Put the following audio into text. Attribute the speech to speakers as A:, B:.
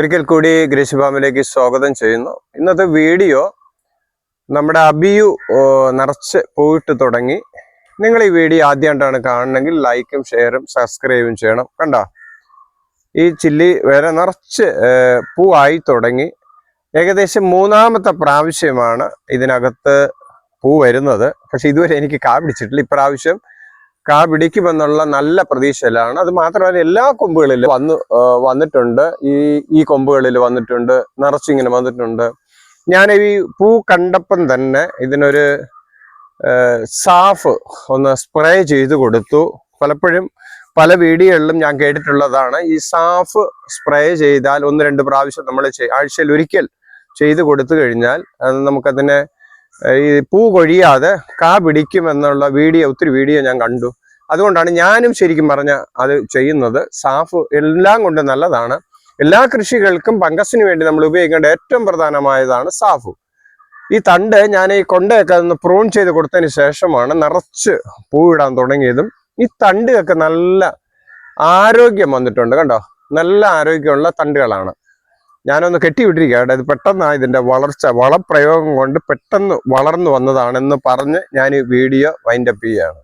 A: ഒരിക്കൽ കൂടി കൃഷിഫാമിലേക്ക് സ്വാഗതം ചെയ്യുന്നു. ഇന്നത്തെ വീഡിയോ നമ്മുടെ അബിയു നിറച്ച് പോയിട്ട് തുടങ്ങി. നിങ്ങൾ ഈ വീഡിയോ ആദ്യമായിട്ടാണ് കാണണമെങ്കിൽ ലൈക്കും ഷെയറും സബ്സ്ക്രൈബും ചെയ്യണം. കണ്ടോ, ഈ ചില്ലി വരെ നിറച്ച് പൂവായി തുടങ്ങി. ഏകദേശം മൂന്നാമത്തെ പ്രാവശ്യമാണ് ഇതിനകത്ത് പൂ വരുന്നത്. പക്ഷെ ഇതുവരെ എനിക്ക് കാ പിടിച്ചിട്ടില്ല. ഇപ്രാവശ്യം കാ പിടിക്കുമെന്നുള്ള നല്ല പ്രതീക്ഷയിലാണ്. അത് മാത്രമല്ല എല്ലാ കൊമ്പുകളിലും വന്നിട്ടുണ്ട്. ഈ കൊമ്പുകളിൽ വന്നിട്ടുണ്ട്, നിറച്ചിങ്ങനെ വന്നിട്ടുണ്ട്. ഞാൻ ഈ പൂ കണ്ടപ്പം തന്നെ ഇതിനൊരു സാഫ് ഒന്ന് സ്പ്രേ ചെയ്ത് കൊടുത്തു. പലപ്പോഴും പല വീഡിയോകളിലും ഞാൻ കേട്ടിട്ടുള്ളതാണ്, ഈ സാഫ് സ്പ്രേ ചെയ്താൽ 1-2 പ്രാവശ്യം നമ്മൾ ആഴ്ചയിൽ ഒരിക്കൽ ചെയ്ത് കൊടുത്തു കഴിഞ്ഞാൽ നമുക്കതിനെ ഈ പൂ കൊഴിയാതെ കാ പിടിക്കുമെന്നുള്ള ഒത്തിരി വീഡിയോ ഞാൻ കണ്ടു. അതുകൊണ്ടാണ് ഞാനും ശരിക്കും പറഞ്ഞ അത് ചെയ്യുന്നത്. സാഫ് എല്ലാം കൊണ്ട് നല്ലതാണ്. എല്ലാ കൃഷികൾക്കും ഫംഗസിന് വേണ്ടി നമ്മൾ ഉപയോഗിക്കേണ്ട ഏറ്റവും പ്രധാനമായതാണ് സാഫ്. ഈ തണ്ട് ഞാൻ ഈ കൊണ്ടയൊക്കെ ഒന്ന് പ്രൂൺ ചെയ്ത് കൊടുത്തതിന് ശേഷമാണ് നിറച്ച് പൂവിടാൻ തുടങ്ങിയതും. ഈ തണ്ടൊക്കെ നല്ല ആരോഗ്യം വന്നിട്ടുണ്ട്. കണ്ടോ, നല്ല ആരോഗ്യമുള്ള തണ്ടുകളാണ്. ഞാനൊന്ന് കെട്ടിവിട്ടിരിക്കുക. ഇത് പെട്ടെന്നാണ് ഇതിൻ്റെ വളർച്ച, വളപ്രയോഗം കൊണ്ട് പെട്ടെന്ന് വളർന്നു വന്നതാണെന്ന് പറഞ്ഞ് ഞാൻ ഈ വീഡിയോ വൈൻഡപ്പ് ചെയ്യുകയാണ്.